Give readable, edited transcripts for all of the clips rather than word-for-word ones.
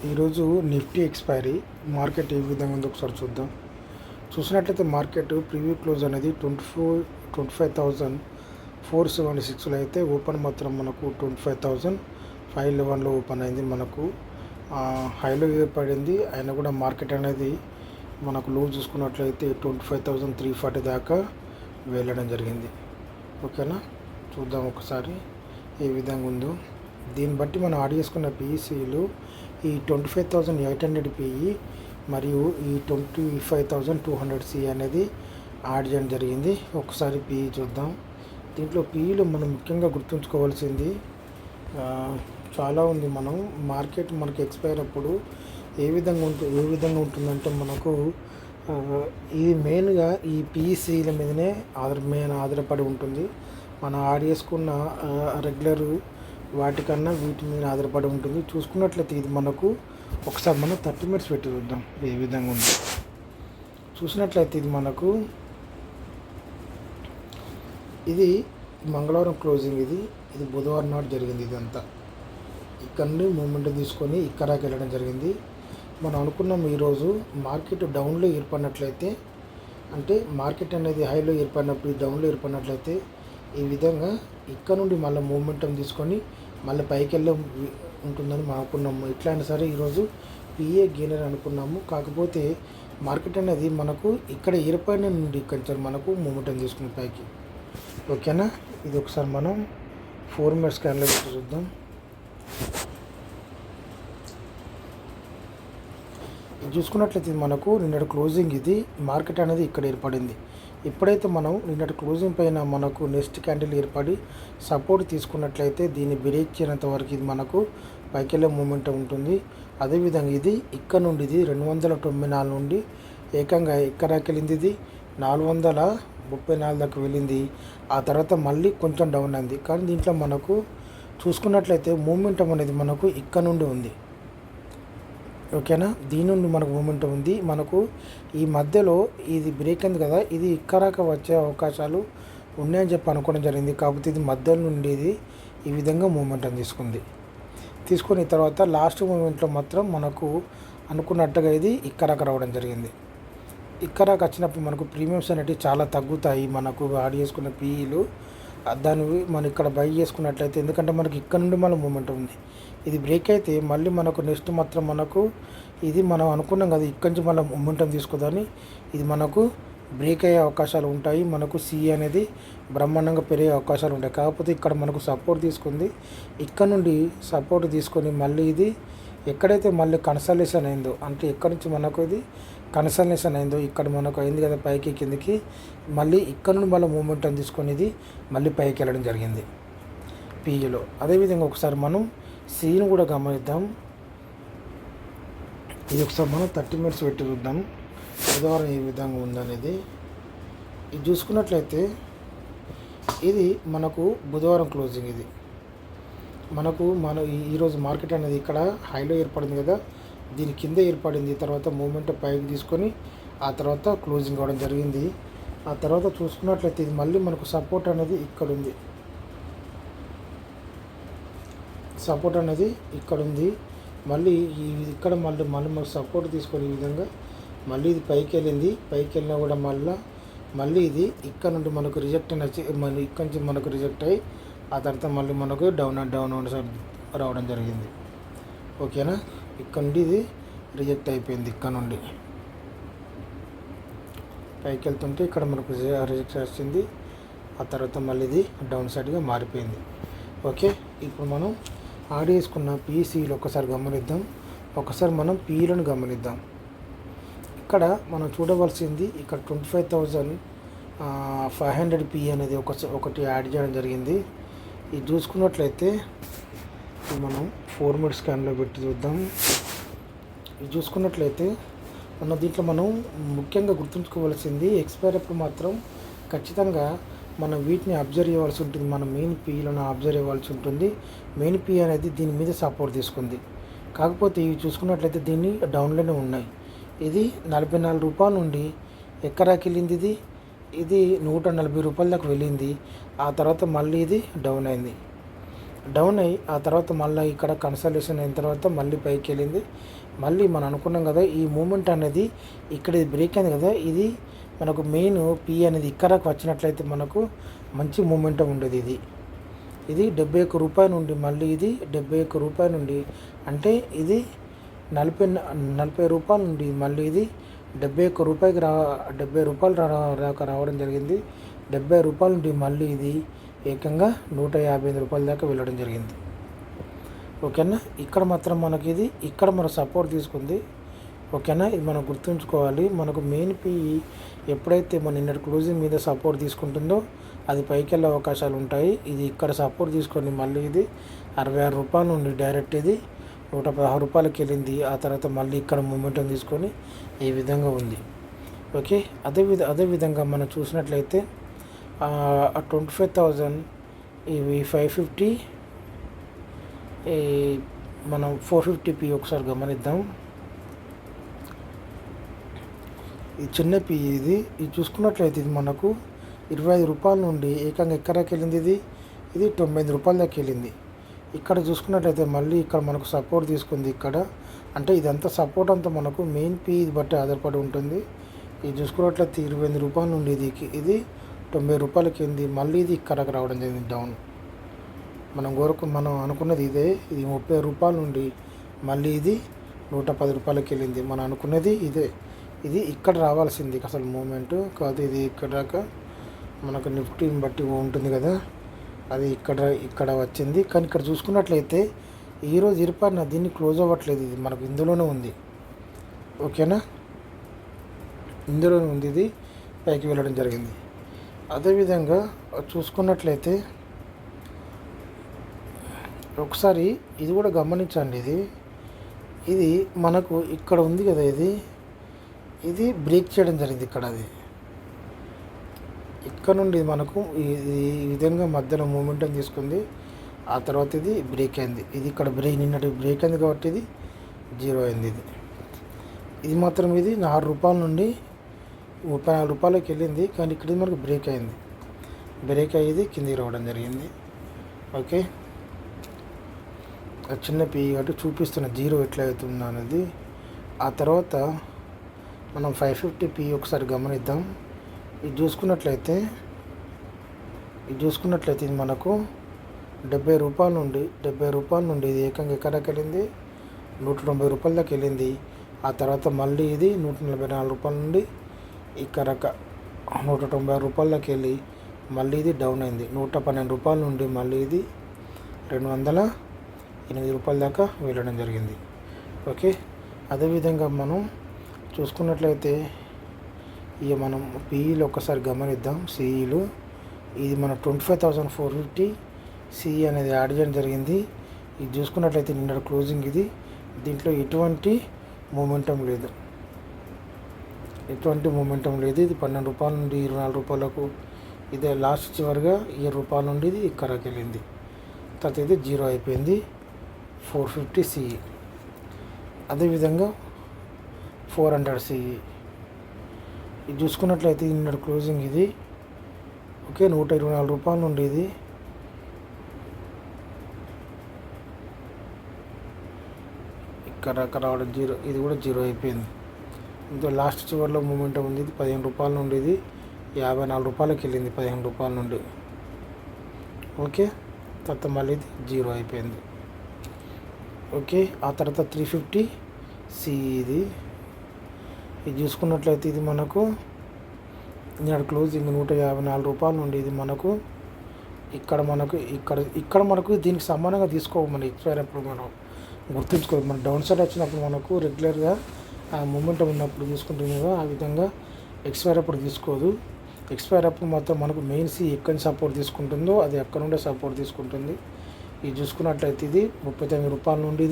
ఈరోజు Nifty expiry market ఏ విధంగా ఉందో ఒకసారి చూద్దాం. చూసినట్లయితే మార్కెట్ ప్రీవ్యూ క్లోజ్ అనేది 25,476లో అయితే ఓపెన్ మాత్రం మనకు 25,511లో ఓపెన్ అయింది. మనకు హైలో ఏర్పడింది. అయినా కూడా మార్కెట్ అనేది మనకు లో చూసుకున్నట్లయితే 25,340 దాకా వెళ్ళడం జరిగింది. ఓకేనా, చూద్దాం ఒకసారి ఏ విధంగా ఉందో. దీన్ని బట్టి మనం యాడ్ చేసుకున్న పిఈసీలు ఈ 25,800 పిఈ మరియు ఈ 25,200 సి అనేది యాడ్ చేయడం జరిగింది. ఒకసారి పిఈ చూద్దాం. దీంట్లో పిఈలో మనం ముఖ్యంగా గుర్తుంచుకోవాల్సింది చాలా ఉంది. మనం మార్కెట్ మనకి ఎక్స్పైర్ అప్పుడు ఏ విధంగా ఉంటుందంటే మనకు ఇది మెయిన్గా ఈ పిఈసీల మీదనే ఆధారపడి ఉంటుంది. మనం యాడ్ చేసుకున్న రెగ్యులర్ వాటికన్నా వీటి మీద ఆధారపడి ఉంటుంది. చూసుకున్నట్లయితే ఇది మనకు ఒకసారి మనం 30 మినిట్స్ పెట్టి చూద్దాం ఏ విధంగా ఉంది. చూసినట్లయితే ఇది మనకు ఇది మంగళవారం క్లోజింగ్, ఇది బుధవారం నాడు జరిగింది. ఇదంతా ఇక్కడ నుండి మూమెంట్ తీసుకొని ఇక్కడికి వెళ్ళడం జరిగింది. మనం అనుకున్నాం ఈరోజు మార్కెట్ డౌన్లో ఏర్పడినట్లయితే, అంటే మార్కెట్ అనేది హైలో ఏర్పడినప్పుడు డౌన్లో ఏర్పడినట్లయితే ఈ విధంగా ఇక్కడ నుండి మళ్ళీ మూమెంటం తీసుకొని మళ్ళీ పైకి వెళ్ళి ఉంటుందని మనం అనుకున్నాము. ఎట్లా అయినా సరే ఈరోజు పిఏ గెయినర్ అనుకున్నాము. కాకపోతే మార్కెట్ అనేది మనకు ఇక్కడ ఏర్పడిన నుండి కొంచెం మనకు మూమెంటం తీసుకుని పైకి. ఓకేనా, ఇది ఒకసారి మనం 4 మినిట్స్ స్కాన్లో పెట్టి చూద్దాం. ఇది చూసుకున్నట్లయితే మనకు నిన్నటి క్లోజింగ్, ఇది మార్కెట్ అనేది ఇక్కడ ఏర్పడింది. ఎప్పుడైతే మనం నిన్నటి క్లోజింగ్ పైన మనకు నెక్స్ట్ క్యాండిల్ ఏర్పడి సపోర్ట్ తీసుకున్నట్లయితే దీన్ని బ్రేక్ చేయనంత వరకు ఇది మనకు పైకి వెళ్ళే మూమెంట్ ఉంటుంది. అదేవిధంగా ఇది ఇక్కడ నుండి ఇది 294 నుండి ఏకంగా ఎక్కడికి వెళ్ళింది, ఇది 434 దాకా వెళ్ళింది. ఆ తర్వాత మళ్ళీ కొంచెం డౌన్ అయింది. కానీ దీంట్లో మనకు చూసుకున్నట్లయితే మూమెంటం అనేది మనకు ఇక్కడ నుండి ఉంది. ఓకేనా, దీని నుండి మనకు మూమెంటం ఉంది. మనకు ఈ మధ్యలో ఇది బ్రేక్ అయింది కదా, ఇది ఇక్కడాక వచ్చే అవకాశాలు ఉన్నాయని చెప్పి అనుకోవడం జరిగింది. కాకపోతే ఇది మధ్యలో నుండి ఇది ఈ విధంగా మూమెంటం తీసుకుని తర్వాత లాస్ట్ మూమెంట్లో మాత్రం మనకు అనుకున్నట్టుగా ఇది ఇక్కడాక రావడం జరిగింది. ఇక్కడాక వచ్చినప్పుడు మనకు ప్రీమియమ్స్ అనేవి చాలా తగ్గుతాయి. మనకు యాడ్ చేసుకున్న పీఈలు దాన్ని మనం ఇక్కడ బై చేసుకున్నట్లయితే, ఎందుకంటే మనకి ఇక్కడ నుండి మళ్ళీ మూమెంట్ ఉంది. ఇది బ్రేక్ అయితే మళ్ళీ మనకు నెక్స్ట్ మాత్రం మనకు ఇది మనం అనుకున్నాం కదా ఇక్కడి నుంచి మళ్ళీ మూమెంటం తీసుకోదని, ఇది మనకు బ్రేక్ అయ్యే అవకాశాలు ఉంటాయి. మనకు సి అనేది బ్రహ్మాండంగా పెరిగే అవకాశాలు ఉంటాయి. కాకపోతే ఇక్కడ మనకు సపోర్ట్ తీసుకుంది. ఇక్కడ నుండి సపోర్ట్ తీసుకొని మళ్ళీ ఇది ఎక్కడైతే మళ్ళీ కన్సల్టేషన్ అయిందో, అంటే ఎక్కడి నుంచి మనకు ఇది కన్సల్టేషన్ అయిందో ఇక్కడ మనకు అయింది కదా పైకి కిందకి, మళ్ళీ ఇక్కడ నుండి మళ్ళీ మూమెంటం తీసుకొని ఇది మళ్ళీ పైకి వెళ్ళడం జరిగింది పీఈలో. అదేవిధంగా ఒకసారి మనం సీను కూడా గమనిద్దాం. ఇది ఒకసారి మనం 30 మినిట్స్ పెట్టి చూద్దాం బుధవారం ఏ విధంగా ఉందనేది. ఇది చూసుకున్నట్లయితే ఇది మనకు బుధవారం క్లోజింగ్, ఇది మనకు ఈరోజు మార్కెట్ అనేది ఇక్కడ హైలో ఏర్పడింది కదా, దీని కింద ఏర్పడింది. తర్వాత మూమెంట్ పైకి తీసుకొని ఆ తర్వాత క్లోజింగ్ అవ్వడం జరిగింది. ఆ తర్వాత చూసుకున్నట్లయితే ఇది మళ్ళీ మనకు సపోర్ట్ అనేది ఇక్కడ ఉంది. సపోర్ట్ అనేది ఇక్కడ ఉంది. మళ్ళీ ఇక్కడ మళ్ళీ మనకు సపోర్ట్ తీసుకొని ఈ విధంగా మళ్ళీ ఇది పైకి వెళ్ళింది. పైకి వెళ్ళినా కూడా మళ్ళీ ఇది ఇక్కడ నుండి మనకు రిజెక్ట్ వచ్చి మళ్ళీ ఇక్కడ నుంచి మనకు రిజెక్ట్ అయ్యి ఆ తర్వాత మళ్ళీ మనకు డౌన్ సైడ్ రావడం జరిగింది. ఓకేనా, ఇక్కడ నుండి ఇది రిజెక్ట్ అయిపోయింది. ఇక్కడ నుండి పైకి వెళ్తుంటే ఇక్కడ మనకు రిజెక్ట్ వచ్చింది. ఆ తర్వాత మళ్ళీ ఇది డౌన్ సైడ్గా మారిపోయింది. ఓకే, ఇప్పుడు మనం యాడ్ చేసుకున్న పీసీలు ఒకసారి గమనిద్దాం. ఒకసారి మనం పీలను గమనిద్దాం. ఇక్కడ మనం చూడవలసింది ఇక్కడ 25,500 పీ అనేది ఒకటి యాడ్ చేయడం జరిగింది. ఇది చూసుకున్నట్లయితే మనం 4 మినిట్స్ స్కాన్లో పెట్టి చూద్దాం. ఇది చూసుకున్నట్లయితే దీంట్లో మనం ముఖ్యంగా గుర్తుంచుకోవాల్సింది ఎక్స్పైర్ అప్పుడు మాత్రం ఖచ్చితంగా మనం వీటిని అబ్జర్వ్ చేయవలసి ఉంటుంది. మన మెయిన్ పీలను అబ్జర్వ్ చేయవలసి ఉంటుంది. మెయిన్ పీ అనేది దీని మీద సపోర్ట్ తీసుకుంది. కాకపోతే ఇవి చూసుకున్నట్లయితే దీన్ని డౌన్లోనే ఉన్నాయి. ఇది 44 రూపాయల నుండి ఎక్కడికి వెళ్ళింది, ఇది 140 రూపాయల దాకా వెళ్ళింది. ఆ తర్వాత మళ్ళీ ఇది డౌన్ అయింది. డౌన్ అయ్యి ఆ తర్వాత మళ్ళీ ఇక్కడ కన్సల్టేషన్ అయిన తర్వాత మళ్ళీ పైకి వెళ్ళింది. మళ్ళీ మనం అనుకున్నాం కదా ఈ మూమెంట్ అనేది ఇక్కడ బ్రేక్ అయింది కదా, ఇది మనకు మెయిన్ పి అనేది ఇక్కడకు వచ్చినట్లయితే మనకు మంచి మూమెంటం ఉండేది. ఇది 71 రూపాయల నుండి మళ్ళీ ఇది 71 రూపాయల నుండి అంటే ఇది 40 రూపాయల నుండి మళ్ళీ ఇది 71 రూపాయకి 70 రూపాయలు రావడం జరిగింది. 70 రూపాయల నుండి మళ్ళీ ఇది ఏకంగా 155 రూపాయల దాకా వెళ్ళడం జరిగింది. ఓకేనా, ఇక్కడ మాత్రం మనకి ఇది ఇక్కడ మన సపోర్ట్ తీసుకుంది. ఓకేనా, ఇది మనం గుర్తుంచుకోవాలి. మనకు మెయిన్ పి ఎప్పుడైతే మన నిన్నటి క్లోజింగ్ మీద సపోర్ట్ తీసుకుంటుందో అది పైకి వెళ్ళే అవకాశాలు ఉంటాయి. ఇది ఇక్కడ సపోర్ట్ తీసుకొని మళ్ళీ ఇది 66 రూపాయల నుండి డైరెక్ట్ ఇది 116 రూపాయలకి వెళ్ళింది. ఆ తర్వాత మళ్ళీ ఇక్కడ మూమెంటం తీసుకొని ఈ విధంగా ఉంది. ఓకే, అదేవిధంగా మనం చూసినట్లయితే 25,000 ఇవి 550 మనం 450p ఒకసారి గమనిద్దాం. ఈ చిన్న పి ఇది చూసుకున్నట్లయితే ఇది మనకు 25 రూపాయల నుండి ఏకంగా ఎక్కడికి వెళ్ళింది, ఇది 95 రూపాయల దాకా వెళ్ళింది. ఇక్కడ చూసుకున్నట్లయితే మళ్ళీ ఇక్కడ మనకు సపోర్ట్ తీసుకుంది. ఇక్కడ అంటే ఇదంతా సపోర్ట్ అంతా మనకు మెయిన్ పి బట్టి ఆధారపడి ఉంటుంది. ఇది చూసుకున్నట్లయితే 28 రూపాయల నుండి ఇది 90 రూపాయలకి వెళ్ళింది. మళ్ళీ ఇది ఇక్కడికి రావడం జరిగింది డౌన్. మనం అనుకున్నది ఇదే, ఇది 30 రూపాయల నుండి మళ్ళీ ఇది 110 రూపాయలకి వెళ్ళింది. మనం అనుకున్నది ఇదే, ఇది ఇక్కడ రావాల్సింది అసలు మూమెంట్ కాదు. ఇది ఇక్కడ దాకా మనకు నిఫ్టీని బట్టి ఉంటుంది కదా, అది ఇక్కడ వచ్చింది. కానీ ఇక్కడ చూసుకున్నట్లయితే ఈరోజు ఇరుపారిన దీన్ని క్లోజ్ అవ్వట్లేదు. ఇది మనకు ఇందులోనే ఉంది. ఓకేనా, ఇందులోనే ఉంది, ఇది పైకి వెళ్ళడం జరిగింది. అదేవిధంగా చూసుకున్నట్లయితే ఒకసారి ఇది కూడా గమనించండి. ఇది మనకు ఇక్కడ ఉంది కదా, ఇది బ్రేక్ చేయడం జరిగింది. ఇక్కడ నుండి మనకు ఈ విధంగా మధ్యలో మూమెంటం తీసుకుంది. ఆ తర్వాత ఇది బ్రేక్ అయింది. ఇది ఇక్కడ నిన్నటి బ్రేక్ అయింది కాబట్టి ఇది 0 అయింది. ఇది మాత్రం ఇది 4 రూపాయల నుండి 34 రూపాయలకి వెళ్ళింది. కానీ ఇక్కడ మనకు బ్రేక్ అయింది. బ్రేక్ అయ్యేది కిందికి రావడం జరిగింది. ఓకే, చిన్న పి కాబట్టి చూపిస్తున్న 0 ఎట్లా అవుతుంది అనేది. ఆ తర్వాత మనం 550p ఒకసారి గమనిద్దాం. ఇది చూసుకున్నట్లయితే ఇది మనకు 70 రూపాయల నుండి ఇది ఏకంగా ఎక్కడికి వెళ్ళింది 190 రూపాయల దాకా వెళ్ళింది. ఆ తర్వాత మళ్ళీ ఇది 144 రూపాయల నుండి ఇక్కడ 196 రూపాయల దాకా వెళ్ళి మళ్ళీ ఇది డౌన్ అయింది. 112 రూపాయల నుండి మళ్ళీ ఇది 208 రూపాయల దాకా వెళ్ళడం జరిగింది. ఓకే, అదేవిధంగా మనం చూసుకున్నట్లయితే ఇక మనం పీఈలు ఒక్కసారి గమనిద్దాం. సిఈలు ఇది మన 25,450 సిఈ అనేది యాడ్ చేయడం జరిగింది. ఇది చూసుకున్నట్లయితే నిన్న క్లోజింగ్ ఇది, దీంట్లో ఎటువంటి మూమెంటం లేదు. ఇది 12 రూపాయల నుండి 24 రూపాయలకు ఇదే లాస్ట్ చివరిగా 7 రూపాయల నుండి ఇది ఇక్కడికి వెళ్ళింది. తర్వాత ఇది 0 అయిపోయింది 450 సిఈ. అదేవిధంగా 400 సిఈ ఇది చూసుకున్నట్లయితే నిన్న క్లోజింగ్ ఇది. ఓకే, 124 రూపాయల నుండి ఇది ఇక్కడ రావడం 0, ఇది కూడా 0 అయిపోయింది. ఇందులో లాస్ట్ చివరిలో మూమెంటం ఉంది. ఇది 15 రూపాయల నుండి ఇది 54 రూపాయలకి వెళ్ళింది 15 రూపాయల నుండి. ఓకే, తర్వాత మళ్ళీ ఇది 0 అయిపోయింది. ఓకే, ఆ తర్వాత 350 సిఈ ఇది చూసుకున్నట్లయితే ఇది మనకు ఇక్కడ క్లోజింగ్ 154 రూపాయల నుండి ఇది మనకు ఇక్కడ మనకు దీనికి సమానంగా తీసుకోవాలి. మన ఎక్స్పైర్ అప్పుడు మనం గుర్తుంచుకోవాలి. మన డౌన్ సైడ్ వచ్చినప్పుడు మనకు రెగ్యులర్గా ఆ మూమెంట్ ఉన్నప్పుడు తీసుకుంటుంది కదా, ఆ విధంగా ఎక్స్పైర్ అప్పుడు తీసుకోదు. ఎక్స్పైర్ అప్పుడు మొత్తం మనకు మెయిన్ సి ఎక్కడి సపోర్ట్ తీసుకుంటుందో అది ఎక్కడ నుండే సపోర్ట్ తీసుకుంటుంది. ఇది చూసుకున్నట్లయితే ఇది 39 రూపాయల నుండి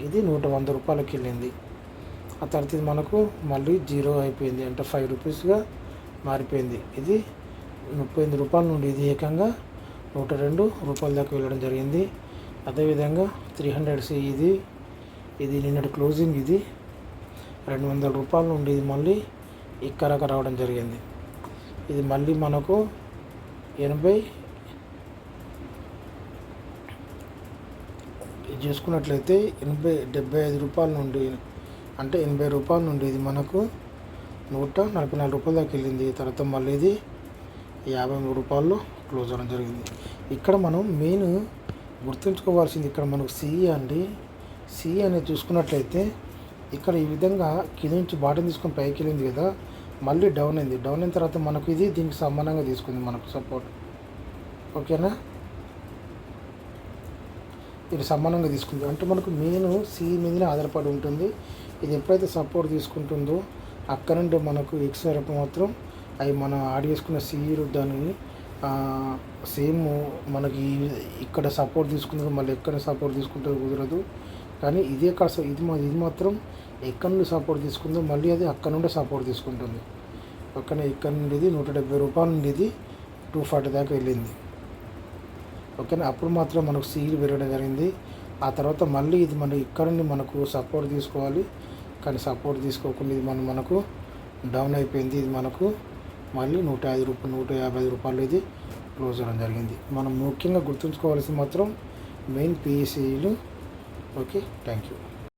ఇది 100 రూపాయలకి వెళ్ళింది. ఆ తర్వాత ఇది మనకు మళ్ళీ 0 అయిపోయింది, అంటే 5 రూపీస్గా మారిపోయింది. ఇది 38 రూపాయల నుండి ఇది ఏకంగా 102 రూపాయల దాకా వెళ్ళడం జరిగింది. అదేవిధంగా 300 సి ఇది నిన్నటి క్లోజింగ్ ఇది 200 రూపాయల నుండి ఇది మళ్ళీ ఇక్కడక రావడం జరిగింది. ఇది మళ్ళీ మనకు 80 ఇది చూసుకున్నట్లయితే 75 రూపాయల నుండి అంటే 80 రూపాయల నుండి ఇది మనకు 144 రూపాయల దాకా వెళ్ళింది. తర్వాత మళ్ళీ ఇది 53 రూపాయల్లో క్లోజ్ అవ్వడం జరిగింది. ఇక్కడ మనం మెయిన్ గుర్తుంచుకోవాల్సింది ఇక్కడ మనకు సిఈ అండి. సిఈ అనేది చూసుకున్నట్లయితే ఇక్కడ ఈ విధంగా కింద నుంచి బాటం తీసుకొని పైకి వెళ్ళింది కదా, మళ్ళీ డౌన్ అయింది. డౌన్ అయిన తర్వాత మనకు ఇది దీనికి సమానంగా తీసుకుంది మనకు సపోర్ట్. ఓకేనా, ఇది సమానంగా తీసుకుంది అంటే మనకు మెయిన్ సిఈ మీదనే ఆధారపడి ఉంటుంది. ఇది ఎప్పుడైతే సపోర్ట్ తీసుకుంటుందో అక్కడ నుండి మనకు ఎక్స్ వరకు మాత్రం అవి మనం యాడ్ చేసుకున్న సిఈ దానిని సేమ్ మనకి ఇక్కడ సపోర్ట్ తీసుకుంటుంది, మళ్ళీ ఎక్కడ సపోర్ట్ తీసుకుంటే కుదరదు. కానీ ఇది మాత్రం ఎక్కడ నుండి సపోర్ట్ తీసుకుందో మళ్ళీ అది అక్కడ నుండి సపోర్ట్ తీసుకుంటుంది. పక్కన ఇక్కడ నుండి ఇది 170 రూపాయల నుండి ఇది 240 దాకా వెళ్ళింది. ఓకేనా, అప్పుడు మాత్రం మనకు సీలు పెరగడం జరిగింది. ఆ తర్వాత మళ్ళీ ఇది మనం ఇక్కడ నుండి మనకు సపోర్ట్ తీసుకోవాలి, కానీ సపోర్ట్ తీసుకోకుండా ఇది మనకు డౌన్ అయిపోయింది. ఇది మనకు మళ్ళీ 150 రూపాయలు ఇది క్లోజ్ అవ్వడం జరిగింది. మనం ముఖ్యంగా గుర్తుంచుకోవాల్సింది మాత్రం మెయిన్ పిఈసీలు. Okay, thank you.